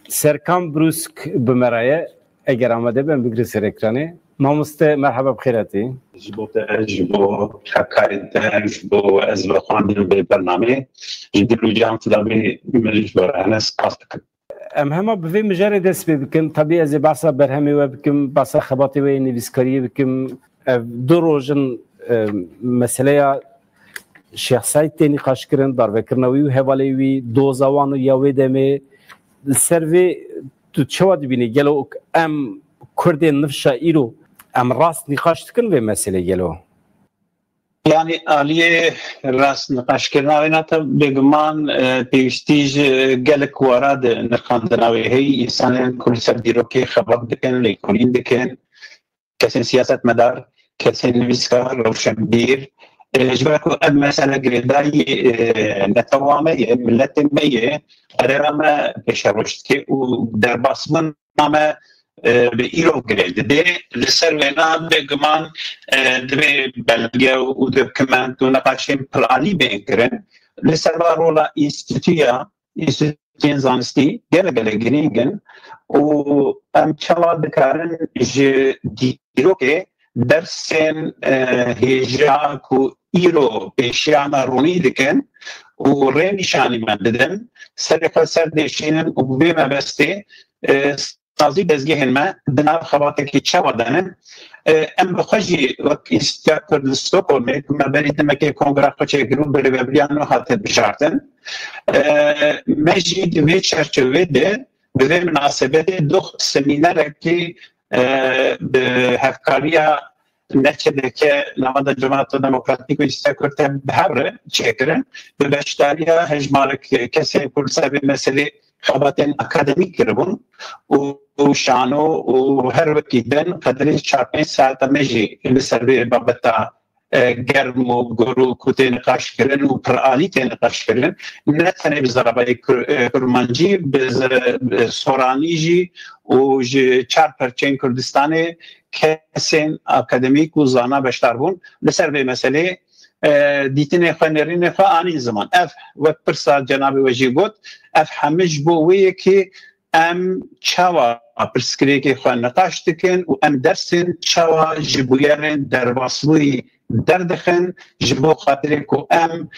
سرکان بروسک بمرایه اگر آمده بهم بگیری سر اکرانه ماموسته مرحبا بخیراتی جبو حکایت جبو از بخواندن به برنامه جدی جام تداوی مجبور أنا سقطت ام هما بفي مجرد دست بكم طبيعي زي باسا برهمي وبكم باسا خباطي وين نفسكريه بكم دروجن مسألة شخصية تاني قاشكرن دار بكرناوي وهواليوي دوزاوان وياوي دمي السيرفي تتشواد بيني جلو ام كردين نفشا إيرو ام راس نقاش تكن في مسألة جلو يعني آلية راس نقاش كرنا ويناتا بجمان بيستيج جالك وراد نخاندناوي هي إنسان كل سبديروكي خبر دكان ليكولين دكان كسن سياسة مدار كسن نفسكار روشنبير جبركو أب مسألة جريداي نتوامي ملت مية أرامة بشروشتكي ودر باسمن نامة بإيرو جريد دي لسروينا بجمان دبي بلغيا ودب كمان نقاشين بلاني بينكرن لسروا رولا إنستيتيون زانستي جل جرينجن وأم شلا دكارن ديروكي درسن هجا كو إيرو بشيانا روني دكن ورين شاني مددن سرقة سردشينن وبما بستي تازی دزگه ما دنیا خواهد که چه ودانه ام بخشی وقت استقلال استکهلم که برای دمکه کنگره خواهد گروه بر وبلیانو حتی بشارتن مجید و چرچوه ده به مناسبت دو سمینار که به هفکاریا نچه که نماد جماعت دموکراتیک و استقلال بهره چکرن به بشتاریا هجمارک کسی پرسه مسئله خبرتين أكاديميك كربون وشانو وهر وكيدن قدري شابين ساعة مجي بسبب بابتا گرم و گرو کوته نقاش کردن و پرآلی ته نقاش کردن نه تنه بزرابای کرمانجی سورانی جی و چهار پرچین کردستان کسین اکادمیک و زانا بشتر بون لسر به مسئله دیتنه خنرین خو آنی زمان اف وقت پرسا جناب وجی گفت اف همش بویه که ام چوا پرسکری که خو نقاش تکن و ام درسن چوا جبویرن در واسوی دردخن جبو خاطر کو ام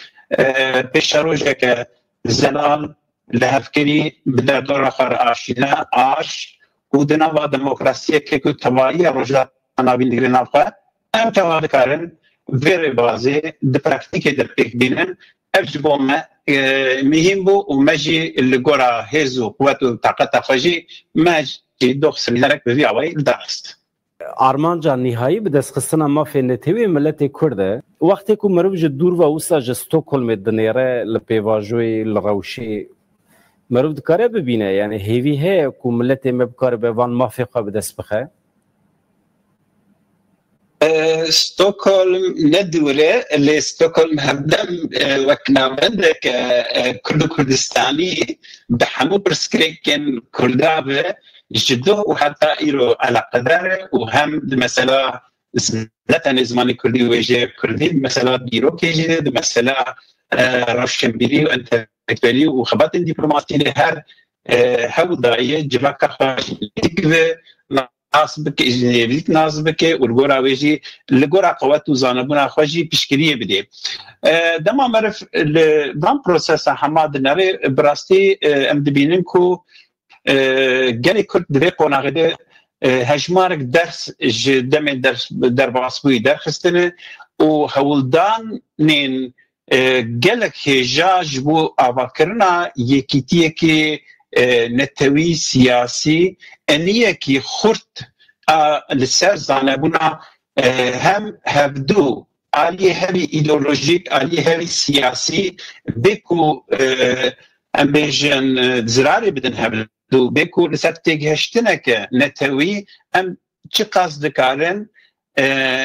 پیشروجه که زلال لهفکری بدر دور خر آشینا آش و دنوا دموکراسی که کو توایی روجا نابین دیگر نافه ام چوا دکارن ویری بازی د پرکتیک در پیک بینن افجبو ما مهم بو و مجی لگورا هزو قوت و طاقت خواجی مج دوخ سمینارک بوی آوائی دارست آرمان جان نهایی به دست خستن ما فینتیوی ملت کرده وقتی که مروج دور و اوسا جستوکلم دنیره لپیواجوی لروشی مروج دکاره ببینه یعنی هیوی های که ملت مبکار به وان مافقه به دست بخه ستوكهولم ندوره اللي ستوكهولم هبدم وكناوندك كردستاني بحمو برسكريكن كردابه جدو وحتى إيرو على قدره وهم مثلا نتن زماني كردي وجه كردي مثلا بيرو كيجي مثلا روشنبيري وانتلكتوالي وخبات دبلوماسي لهر هودايه جباكا خاش ناسبك اجنبيت ناسبك والغورا ويجي الغورا قوات وزانبونا خوجي بشكريه بدي دما معرف دام بروسيس حماد ناري براستي ام دبينكو جاني كنت دري قوناغدي هجمارك درس دم درس درباسبوي درخستنه وهولدان نين جالك هجاج بو افكرنا يكيتيه كي نتوي سياسي انيه كي خرت لسر زانبونا هم هبدو علي هري ايديولوجيك علي هري سياسي بكو امبيجن زراري بدن هبدو بكو لسر تيجهشتنك نتوي ام چي قصد كارن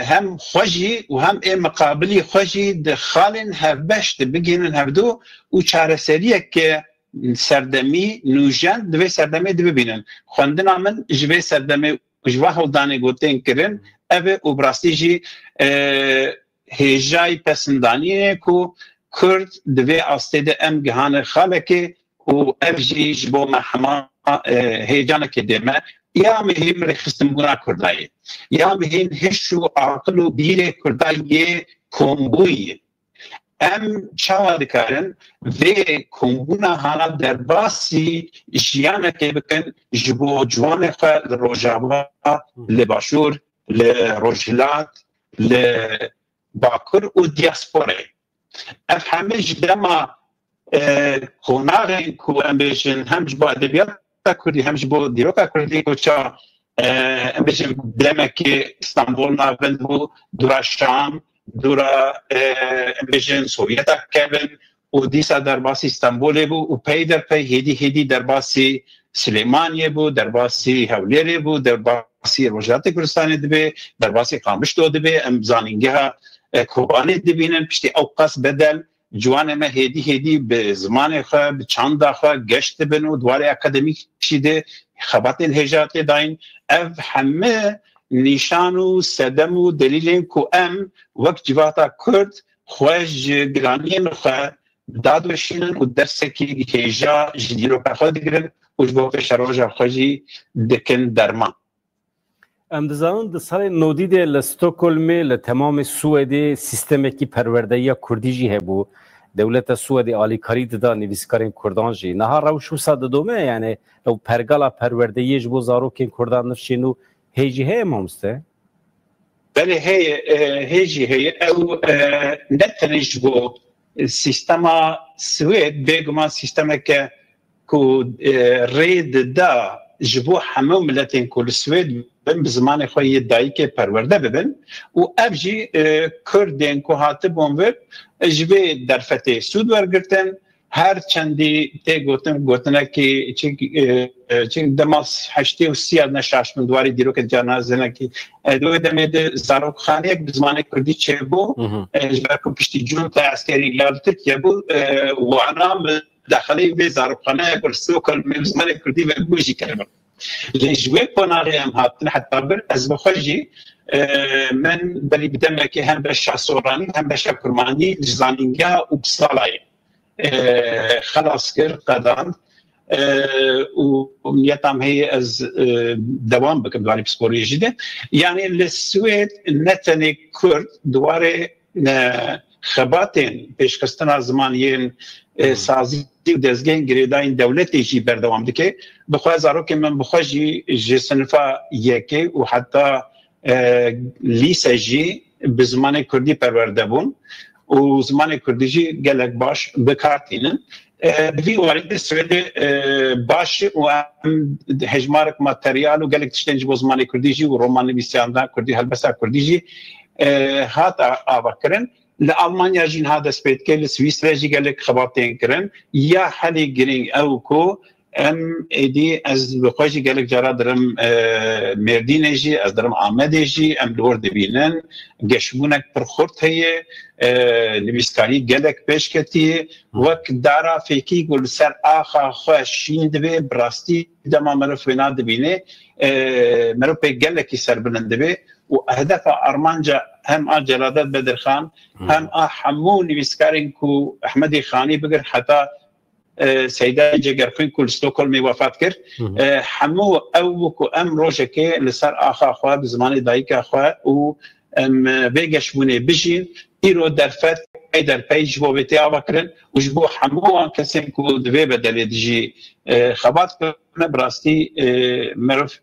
هم خوشی و هم مقابلی خوشی دخالن هفبشت بگیرن هفدو و چارەسەریەک که سردمی نوجان دوی سردمی دو ببینن خوندن من جوی سردمی جوا هولدانی گوتین کرن اوه و براستی جی هیجای پسندانیه که کرد دوی آستید ام گهان خاله که و اف جی جبو محمان هیجانه که دمه یا مهم رخصتم بنا کردایی یا مهم هشو عقل و بیر کردایی کمبوی ام چاوا دکارن و کمبونا هانا در باسی جیانه که بکن جبو جوان خواه لروجابا لباشور لروجلات لباکر و دیاسپوره اف همه جدما کنارن که ام بیشن همش با ادبیات کردی همش با دیروکا کردی که چا ام بیشن دمک استانبول نابند بو دورا شام دورا امبیژن سوویتا کردن و دیسا در باسی استانبول بو و پی در پی هدی در باسی سلیمانیه بو در باسی هولیری بو در باسی روجات کردستان دبی در باسی قامش دو دبی امزانینگه کوبانی دبینن پشتی اوقاس بدل جوان ما هدی به زمان خواه به چند خواه گشت بن و دوار اکادمیک شده خبات الهجات داین اف همه نشان و صدم و دلیل که ام وقت جواتا کرد خواهش گرانین خواه داد وشینن و درسه که هیجا جدیرو پخواه دیگرن و جبا پیش روژا خواهی دکن درمان ام دزانون ده سال نودید لستوکولمی لتمام سوئدی سیستمی که پروردهی کردی جی هبو دولت سوئدی آلیکاری دا نویسکارین کردان جی نها روشو ساده دومه یعنی لو پرگالا پروردهی جبو زاروکین کردان نفشینو هیجی هی مامسته؟ بله هیجی هی او نتنش بو سیستما سوئد بگمان سیستما که رید دا جبو همه ملتین کل سوئد بن بزمان خواهی دایی که پرورده ببن و افجی کردین که هاته بونور جبه در فتح سود ورگرتن هر چندی تی گوتنه که چه دماس هشتی و سی نشاش من دواری دیرو که جنازه نکی دوی دمید زاروک خانه یک بزمان کردی چه بو جبه که پشتی جون تا عسکری لالتر که بو و انا داخلی به زاروک خانه برسو کل بزمان کردی و بوجی کرد لجوه کناری هم هاتن حتی بر از بخوشی من بلی بدم که هم به شاسورانی هم به شکرمانی جزانینگا و بسالایی خلاص کرد قدام و نیتم هی از دوام بکم دواری پسپوری جده یعنی لسوید نتنی کرد دواره خباتین پیشکستن زمانیین سازی و دزگین گریداین دولتی جی بردوام دکه بخواه زارو که من بخواه جی سنفا یکی و حتی لیسه جی به زمان کردی پرورده بون و زمان کردی جی گلک باش بکارتینن بی وارد سوید باش و هجمارک ماتریال و گلک تشتنج با زمان کردی جی و رومان بیسیاندان کردی هلبسا کردی جی هات آوا کرن لألمانيا جين هذا سبيت كيل سويسرا جي قال لك خبرتين كرن يا حالي جرين او كو ام ايدي از بخوجي قال لك جرا درم مردين جي از درم احمد جي ام دور دبينن گشمونك برخورت هي نبيسكاري قال لك بيشكتي وقت دارا فيكي قول سر اخا خوشين دبي براستي دما مرف وينا دبينه مرو بي قال لك سر بلندبي وهدف ارمانجا هم جلالت بدر خان هم حمو نویسکارین کو احمدی خانی بگر حتی سیده جگرخوی کل ستوکلمی وفات کرد حمو او کو ام روشه که لسر آخا خواه بزمان دایی که خواه و بگش بونه بجین ایرو در فت ای در پیج بو بیتی آوا کرن و جبو حمو هم کسیم کو دوی بدلی دیجی خبات کنه براستی مروف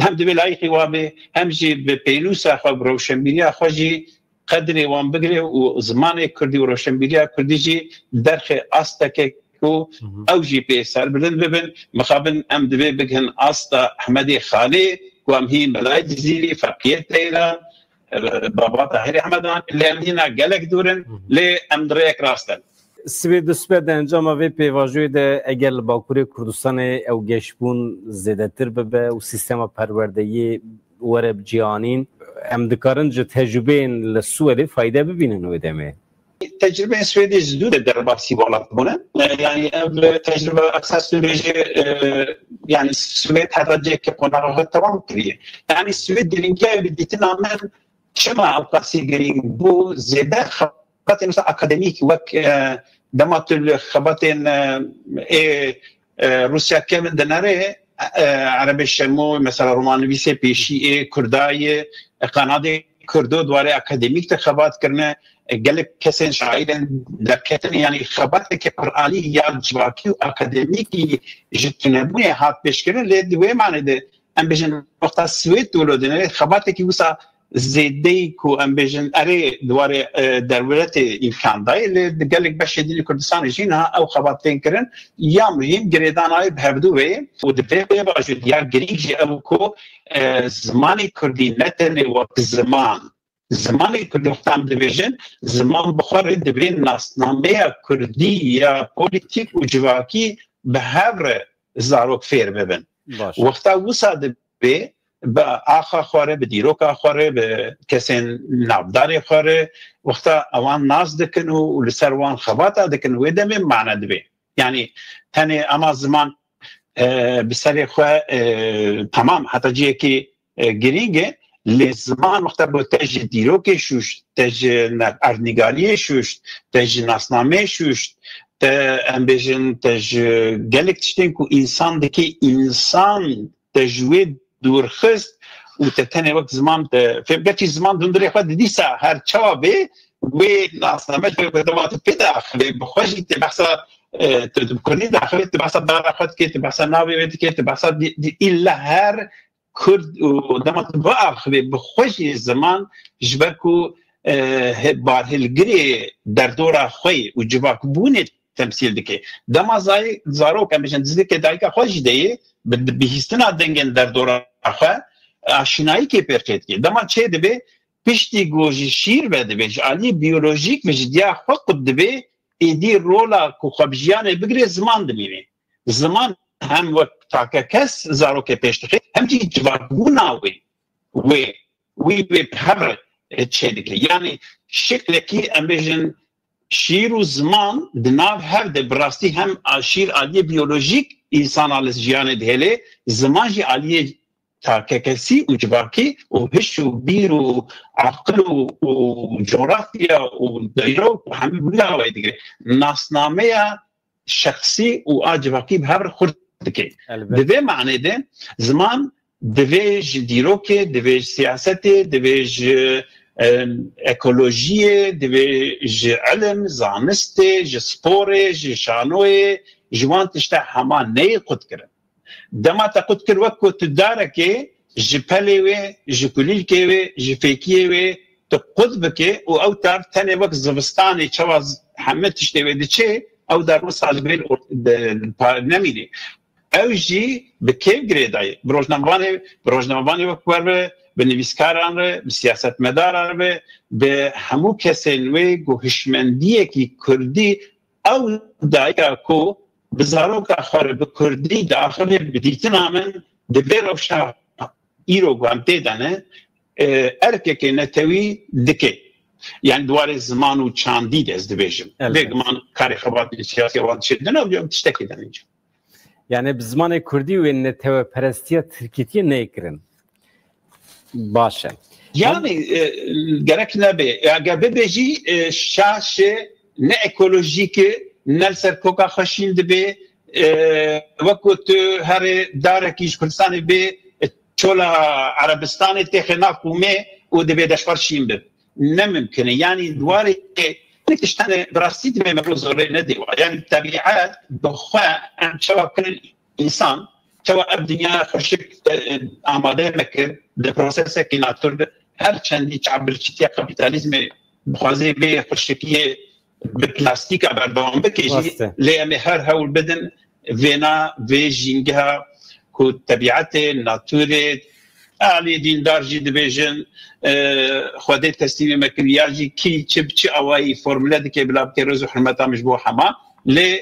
هم دبی لایقی وابه هم جی به پیلوسا خواه روشنبیری خواه جی قدری وان بگره و زمان کردی و روشنبیری کردی جی درخ آستا که کو او جی پی سر بلند ببن مخابن ام دبی بگهن آستا احمدی خالی و هم هی ملای جزیری فقیت تیران بابا طاهر احمدان اللي امدينا قالك دورن لي ام دريك راستن سبی دسپه ده انجام وی پیواجوی ده اگر باکوری کردستان او گشبون زیدتر ببه و سیستم پروردهی ورب جیانین ام دکارن جو تجربه لسوئدی فایده ببینن و دمه تجربه سوئدی زدود در باسی بالات بونه يعني تجربه اساس ريجي يعني السويد هترجع كقناعه تمام كريه يعني السويد دينجا بديتنا من شما اوقاسي جرين بو زياده خبات مثلا اكاديميك وك دمات الخباتين روسیا كم دناره عرب الشمو مثلا رومانویسی پیشی کردای قنادی کردو دواره اکادمیک تخبات کرنه قلب کسین شاعرن در کتن یعنی خبات که قرآنی یا جواکی و اکادمیکی جتنبونه هات پیش کرن لید دوی معنی ده ام بجن وقتا سوید دولودنه خباتی که وسا زیدی کو ام بجن اره دواره دولت امکان دای لید قلب بشدین کردستان جینها او خباتین کرن یا مهم گریدان های بهبدوه و دفعه باجود یا گریجی او کو زمانی کردی نتنه وقت زمانی کردی وقتام دبیجن زمان بخوره دبین ناسنامه کردی یا پولیتیک و جواکی به هر زاروک فیر ببن وقتا وسا دبی به آخا خواره به دیروک خواره به کسین نابداری خواره وقتا اوان ناز دکن و لسر وان خباتا دکن و دمه معنی دبی یعنی تنه اما زمان بسر خواه تمام حتی جیه که گرینگه لزمان وقتا با تج دیروک شوشت تج ارنگاری شوشت تج ناسنامه شوشت ام بیژن تج گلک تشتین کو انسان دکی انسان تجوید دورخست و تتنه وقت زمان فبقتي زمان دندري خد ديسا هر چابه و ناسنامه بدوات پیداخله بخوشی تبحثا تبكرني داخله تبحثا دار خد که تبحثا ناوی وید که تبحثا الا هر کرد و دمت باخله بخوشی زمان جبركو بارهلگری در دور خوی و جواک بونه تمثيل دكي دما زاي زارو كان بيجن دزدك دايكا خوش دي بهستنا دنگن در دور اخا آشنایی که پرچت کی دما چه دبه پشتی گوجی شیر بده بج علی بیولوژیک مجدیا حق دبه ایدی رولا کو خبجیان بگری زمان دمینه زمان هم وقت تا کس زارو که پشت هم تی جوابونا وی بهر چه دکی یعنی شکل کی امبیژن شیر و زمان دناو هر ده براستی هم شیر علی بیولوژیک انسان آلس جیان دهله زمان جی علی تا کسی و جواکی و هش و بیر و عقل و جغرافیا و دایره و همه بودا و دیگه ناسنامه شخصی و آجواکی به هر خورد که دوی معنی ده زمان دوی دیروکه دوی سیاست دوی اکولوژی دوی علم زانست سپور شانوی جوان تشتا همان نی قد کرن دما تا قد کر وقت تدارکه جپلی و جکلیل که و جفیکیه و تو قد بکه و او تر تنه وقت زبستانی چواز همه تشته و دچه او در رو سالبیل نمیده او جی به کیف گریدای بروجناموانی وقت بر به نویسکاران به سیاست مداران به همو کسینوی گوهشمندیه که کردی او دایا کو بزارو که آخر به کردی داخل بدیتن همن دبی روشا ایرو گوامته دانه ارکه که نتوی دکه یعنی دوار زمان و چاندید از دبیجم بگمان کاری خبات سیاسی وان شدن و بیام تشتکی دن اینجا یعنی بزمان کردی و نتوی پرستی ترکیتی نیکرن باشه یعنی گرک نبه اگر ببیجی شاش نه اکولوژیک نه سرکوکا خشین دبه وقت هر دارکیش کردستان به چولا عربستان تخنا کومه و دبه دشوار شیم به نممکنه یعنی دواره نکشتن براستی دبه مبروزوره ندیوه یعنی طبیعت بخواه انچوا کنن انسان چوا الدنيا خشك آماده مكر ده پروسس کی ناتور هر چندی چابلچتی کاپیتالیسم بخوازه به خشکیه به پلاستیک بردام بکشی لیم هر هول بدن وینا و جینگها کو طبیعت ناتور علی دین دارجی دبیجن خودی تسلیم مکریاجی کی چه اوای فرموله دکی بلا که روز حرمتا مجبور حما ل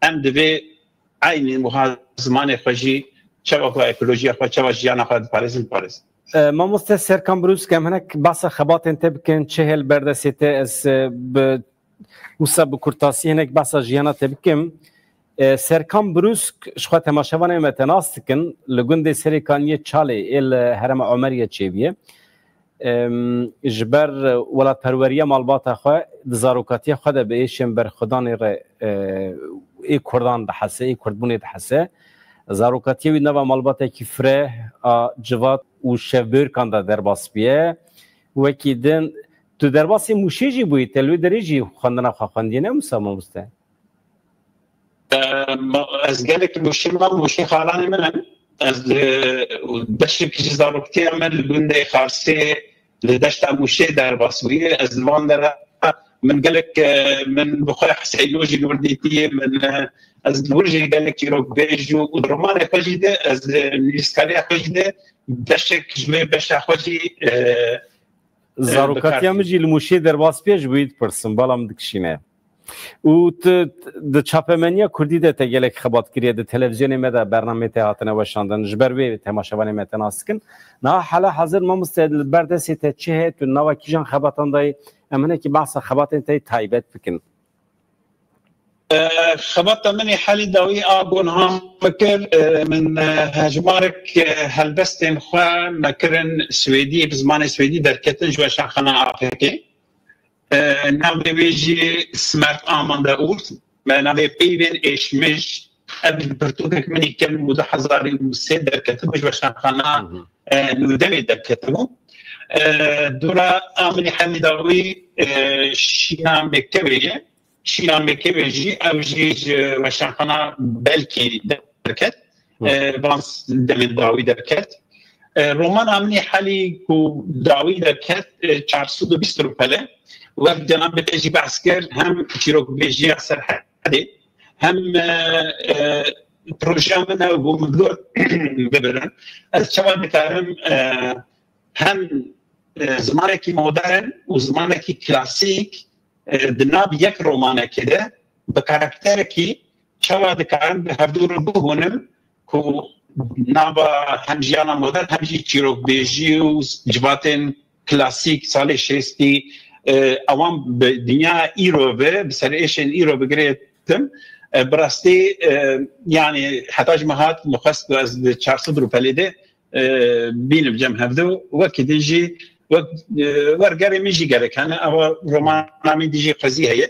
ام دو عین مها زمان خوشی چه اکولوژی خو چه جیان خو پاریس ما مست سرکان بروز که هناك بس خبات انت بكن چهل بردسته از ب وسب کرتاسی هناك بس جیانات بكم سرکان بروز شخو تماشاوانه متناستکن لگند سرکانی چاله ال هرم عمریه چیبیه جبر ولا پروریه مالبات خو زاروکاتی خود به ایشم بر خدان ر ای کردان دحسه ای کردبونه دحسه زاروکاتی و نوا مالباته کی فره جواد و شبر کاندا در باس بیه و کی دن تو در باس موشیجی بوی تلوی دریجی خواندن خواندینه مسامو مسته از گلک موشی خالان منن از دشت کی زاروکتی عمل گنده خاصه لدشت موشی در باس بیه از وان در من قالك من بخويا حسيلوجي الورديتي من از الورجي قالك يروك بيجو ودرمان فجده از الاسكاليا فجده دشك جمي باش خوجي زاروكاتيا مجي المشي در باس بيج بيد برسن بالام دكشينه و د چاپمنیا کردی ده تگلک خبات کریه ده تلویزیونی مده برنامه تهاتنه وشاندن جبر وی تماشاوانی متناسکن نه حالا حاضر ما مستعد بردستی ته چه تو نوا کیجان خباتان دای امنه کی بحث خبات انتای تایبت بکن خبات منی حالی داوی آبون هم مکر من هجمارك هلبستين خوا مكرن سويدي بزمان سويدي در كتن جوشان خنا آفاكي ناوی بیجی سمارت آمانده اورد ناوی پیوین ایشمش ابن برتوکک منی کم موده هزاری موسه در کتبش و شانخانه نودمی در کتبو دورا آمنی حمیداوی شینا مکتبیجی اوجیج و شانخانه بلکی در کت بانس دمی داوی در کت رومان آمنی حالی کو داوی در کت 420 روپله وقت جناب بيجي بعسكر هم تشيروك بيجي أكثر حدي هم بروجرام منها ومقدور ببرن الشباب بتاعهم هم زمانك مودرن وزمانك كلاسيك دناب يك رومانه كده بكاركتركي شباب كان بهدور بهونم كو نابا هم جيانا مودرن هم جي تشيروك بيجي وجباتن كلاسيك صالح شيستي اوام به دنیا ایروبه بسر ایشن ایروبه گرفتم براستی یعنی حتاج مهات مخصص از 400 روپله بین جمع هفدو وقت دیجی ورگری میجی گره کنه اما رومان نامی دیجی قضیه هیه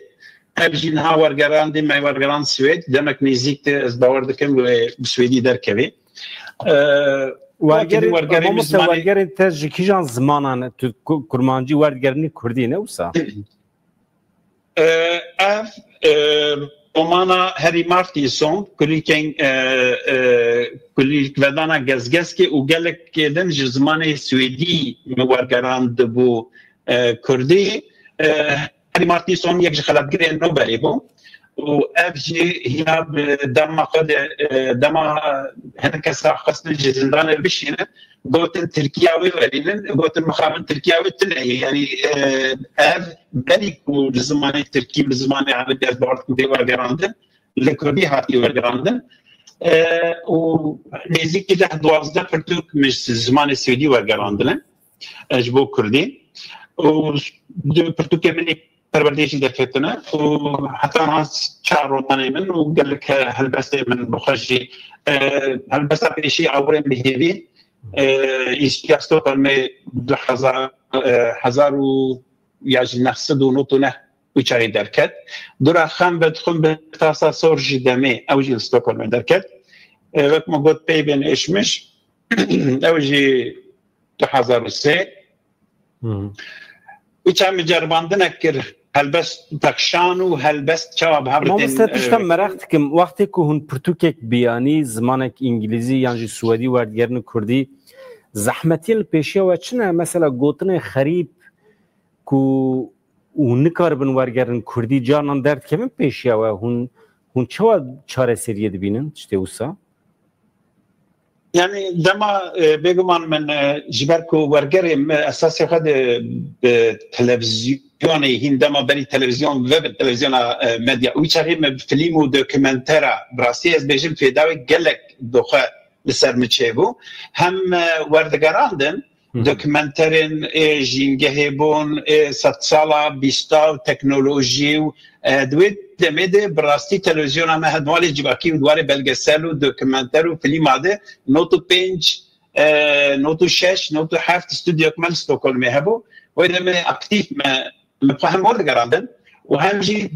ابجی نها ورگران دی می ورگران سوید دمک نزیک از باور دکم و سویدی در کوی ورگرین تج کیجان زمانان تو کرمانجی ورگرنی کردی نه وسا رومانا هری مارتیسون کلیک ودانا گزگزکی و گلک کدن زمان سویدی ورگران دبو کردی هری مارتیسون یک خلبگری نوبلی بو و افجي هنا دما قد دما هناك خاصه الزندان البشينه قلت تركياوي ولين قلت المخابن تركياوي تنعي يعني اف بني الزمان التركي بالزمان العربي بارت دي ورغراند لكردي هاتي ورغراند و نزيك كده 12 فرتوك مش الزمان السعودي ورغراند اجبو كردي و فرتوك مني پروردیشی درکتنه و حتی هاست چهار رومانی من و قال لك هلبسه من بخشي هلبسه بشيء عورين بهذي يستو كلمه 2000 ياجي نحسد ونطنه ويشاري دركت دورا خام بدخل بتاسا سورجي دمي اوجي ستوكولم دركت وقت ما قلت بيبن اشمش اوجي 2003 ويشام جرباندنا كر هلبست تکشان و هلبست چاب هبردن ما مستشتم مرخت کم وقتی که هون پرتوکک بیانی زمانک انگلیزی یعنی سوئدی وردگرن کردی زحمتی الپیشی و چنه مثلا گوتن خریب کو اون نکار بن وردگرن کردی جانان درد کم پیشی و هون چاره سریه دبینن چته اوسا يعني دما بيجمان من جبركو ورقري اساسي خد تلفزيوني هندما بني تلفزيون ويب تلفزيون ميديا ويشاري فيلم ودوكيومنترا براسي از بيجم في داوي قالك دوخه لسر متشيبو هم وردقراندن دوكيومنترين جينجهبون ساتسالا بيستاو تكنولوجي دويت دمده براستی تلویزیون هم هدوالی جواکی و دواره بلگسل و دوکمنتر و فیلم آده نوتو 5 نوتو 6 نوتو 7 استودیو کمال ستوکولمی هبو و ایده من اکتیف مفهم ورد گراندن و همجی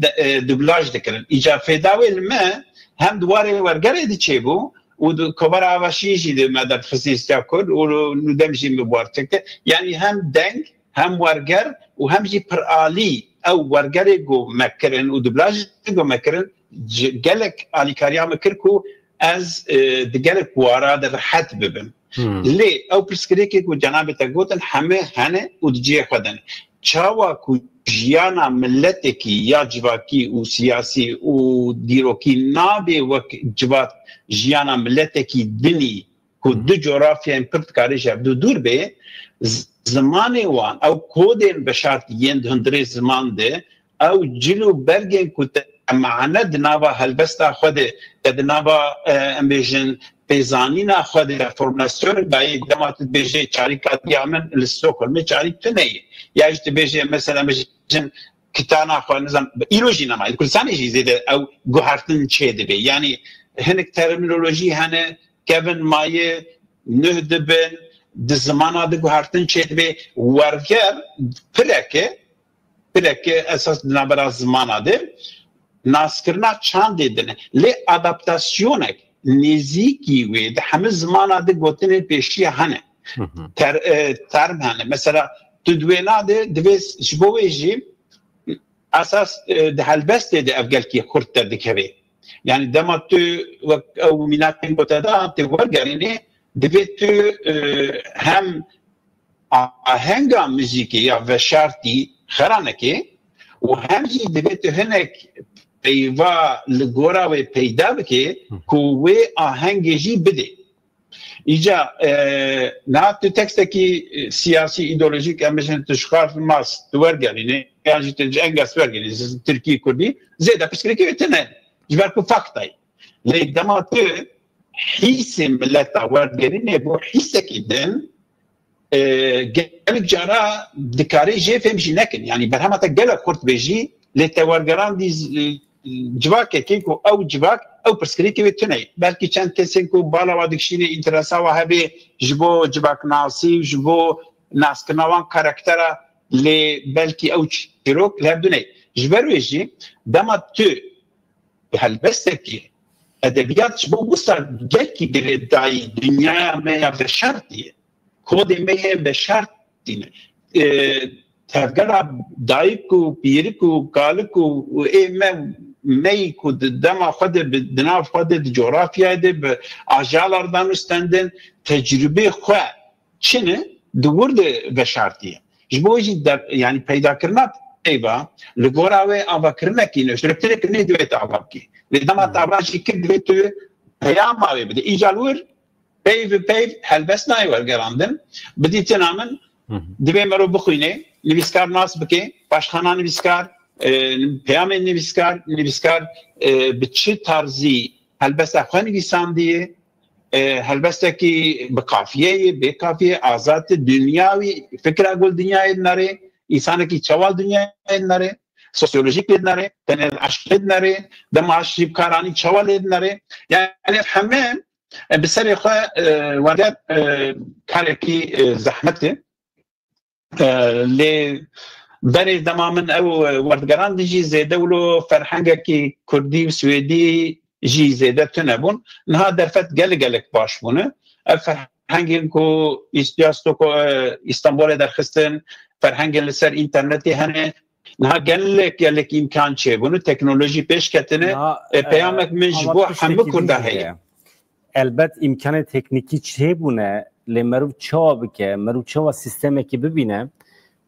دوبلاج دکرن ایجا فیداوی الما هم دواره ورگره دی چه بو و کبر آواشیجی دی مدد خصیصیا کرد و ندمجی مبارتکه یعنی هم دنگ هم ورگر و هم جی پرآلی او ورگر گو مکرن و دبلاج گو مکرن گلک آلیکاریا مکر کو از دگلک وارا در حد ببن لی او پرسکری که گو جناب تا گوتن همه هنه و دجیه خودن چاوا کو جیانا ملتی کی یا جواکی و سیاسی و دیروکی نابی وک جوات جیانا ملتی کی دنی کو دو جغرافیا امپرت کاری شب دور به زمانی وان او کودین بشارت یند هندری زمان ده او جلو برگن کت معنا دنابا هلبستا خوده دنابا امبیجن پیزانینا خوده فرماسیون بایی دمات بیجه چاریکات یامن لستوکل می چاریک تنهی یا اجت بیجه مثلا بیجن کتانا خواه نظام ایلوژی نمایی کلسانی جیزیده او گوهرتن چه دبی یعنی هنک ترمینولوژی هنه کبن مایه نه دبن د زمانه د گوهرتن چه دبی ورگر پرکه اساس نبرا زمانه ده ناسکرنا چند دیدنه لی ادپتاسیونک نزیکی وی ده همه زمانه ده گوتنه پیشی هنه ترم هنه مثلا تو دوینا ده دویز شبوه جی اساس ده هلبست ده افگل کی خورد ده کبه یعنی دما تو او میناتین گوته ده تی ورگرینه دوی تو هم آهنگا موزیکی یا وشارتی خرانه که و همچی دوی تو هنک پیوا لگورا و پیدا بکه کوه آهنگی بده ایجا نه تو تکست کی سیاسی ایدئولوژیک امشن تشخار ماس دورگرینه یعنی تجنگس ورگرینه ترکی کردی زیاده پسکری که تنه جبر کو فاکتای لیدما تو حیث ملت ورگرینه بو حیث کدن گلک جارا دکاری جه فهمشی نکن یعنی برهمتا گلک خورد بیجی لیتورگران دیز جواکه که او جواک او پرسکری که تنه بلکه چند کسی که بالا و دکشینه انترسا و هبه جبو جواک ناسی جبو ناسکنوان کاراکتره لی بلکه او چیروک لابدونه جبرویجی دما تو هلبسته که ادبیات جبو بوستر گلکی در ادعای دنیا میا بشرطیه کود میا بشرطینه تفکر دایکو پیرکو کالکو و ام می کود دما خود بدنا خود جغرافیا ده به آجالردان استندن تجربه خو چنه دورد بشارتیه جبوجی در یعنی پیدا کردن ایوا لگوراوی آوا کردن کی نشرکتره کنه دویت آوا کی لدما تاباشی که دویت پیام آوی بده ایجالور پیو هلبس نای ورگراندن بدی تنامن دوی مرو بخوینه نویسکار ناس بکه باشخانه نویسکار پیام نویسکار به چه طرزی هلبسته خواه نویساندیه هلبسته که به کافیه به کافیه آزاد دنیاوی فکر اگل دنیای نره انسان کی چوال دنیای نره سوسیولوژیک نره تنه عشق نره دم عشق کارانی چوال نره یعنی همه به سر خواه وارد کاری کی زحمته لی برای دمامن او وردگران دیجی زیده ولو فرهنگه که کردی و سویدی جی زیده تنبون نها درفت گلک باش بونه فرهنگی که استیاستو که استانبول درخستن فرهنگی لسر اینترنتی هنه نها گلک امکان چه بونه تکنولوژی پیش کتنه پیامک من جبو همه کرده هیه البته امکان تکنیکی چه بونه لمروف چا بکه مروف چا سیستمی که ببینه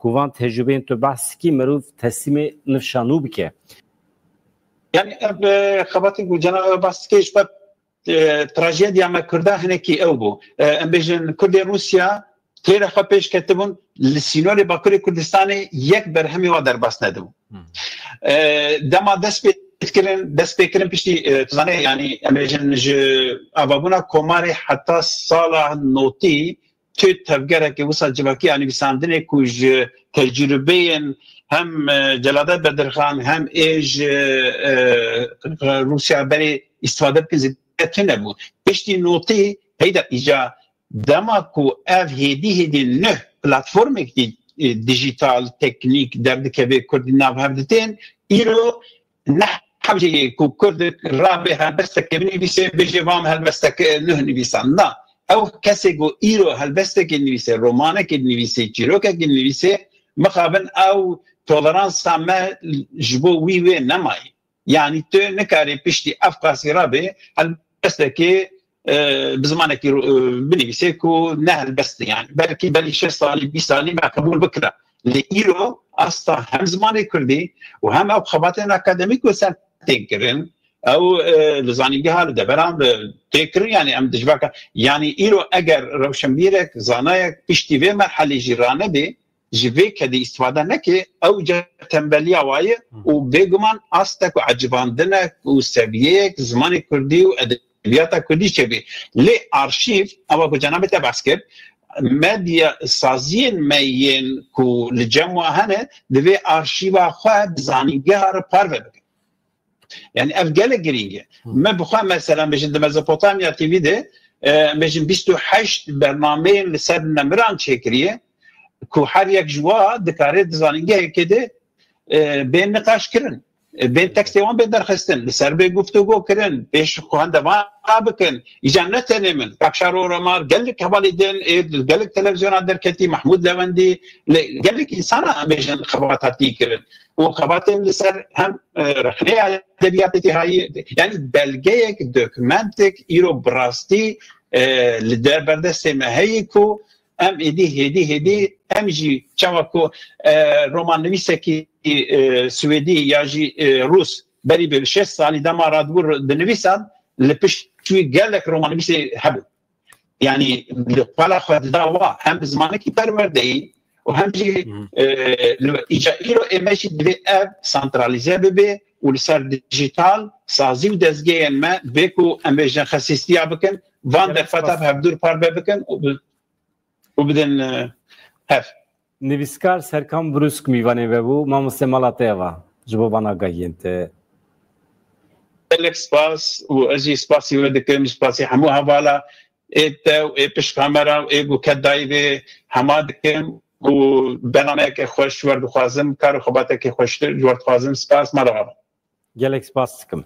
کوان تجربه تو بحث کی مروف تسلیم نفشانو بکه یعنی خباتی گو جناب بحث کیش بعد تراژدیا ما کرده هنه کی او بو ام بیژن کرد روسیا تیر خو پیش کتبون لسینور باکوری کردستان یک برهمی و در بس ندو دما دست بکرن پیشتی تزانه یعنی ام بیژن ابابونا کوماری حتی سال نوتی تو تفکر که وسط جواکی یعنی بساندنه کوج تجربه هم جلاده بدرخان هم ایج روسیا برای استفاده بکنه نبود پشتی نوتی هیدا ایجا دما کو اف هیدی نه پلتفرمی که دیجیتال تکنیک در دکه به کردی ناو هفدتین ایرو نه حوجي كو كرد رابع هالبستك بنویسه بجي وام هالبستك نه نویسان نا او کسی گو ایرو هالبستك نویسه رومانك نویسه چیروکك نویسه مخابن او تولرانس ما جبو وی نمای يعني تو نكاري بشتي افقاسي رابع هالبستك بزمانك بنویسه كو نه البست يعني بلكي بلي 6 سالي 20 سالي مع قبول بكره لإيرو أصلا هم زماني كردي وهم أو خباتين أكاديميك وسان تنكرن أو لزاني جهال دبران تنكرن يعني أم دجباك يعني إيرو أجر روشنبيرك زانايك بيشتي في مرحلة جيرانة بي جيفيك هذه استفادة نكي أو جا تنبليا واي وبيجمان أصلك وعجباندنك وسبيك زماني كردي وأدبياتك كردي شبي لي أرشيف أو بجانب تبعسكر مدیا سازی میین کو لجمع هنه دوی آرشیوا خواه بزانیگه رو پارو بکن یعنی افگل گرینگه من بخواه مثلا بجن مزوپوتامیا تیوی ده بجن 28 برنامه لسر نمران چکریه کو هر یک جوا دکاره بزانیگه که ده بین نقاش کرن بين تاكسيوان بين درخستن لسر بي گفتگو کرن بيش خوان دوان بكن يجان نتنمن كاكشارو رمار قال لك هباليدين قال لك تلفزيون دركتي محمود لوندي قال لك انسان بيجن خبراتي كرن وخبراتين لسر هم رخنيه ادبياتي هاي يعني بلغيك دوكمنتك ايرو براستي لدار بردست ما هيكو ام هدي ام جي چاوكو رومان نویسکی سویدی یا جی روس بری به 6 سالی دما رادبور دنویسان لپش توی گلک رومان نویسی هبو يعني لقلا خد دوا هم زمانك پرورده و هم جي ايجايرو ايماشي دي اب سنتراليزه به ولسر ديجيتال سازي ودزگه ما بكو امبيجن خصيصيه بكن وان در فتح هبدور پار بكن وبدن هف نویسکار سرکان بروسک میوانه ببو ما مستمالاتیوا جوابانا گاینته لك سپاس و اجي سپاسي ودكم سپاسي همو حوالا ایتا و ایپش کامرا و ایگو کدایوی همادکم و برنامه که خوش ورد خوازم کار خوباته که خوشتر جورد خوازم سپاس مرحبا گلک سپاس کم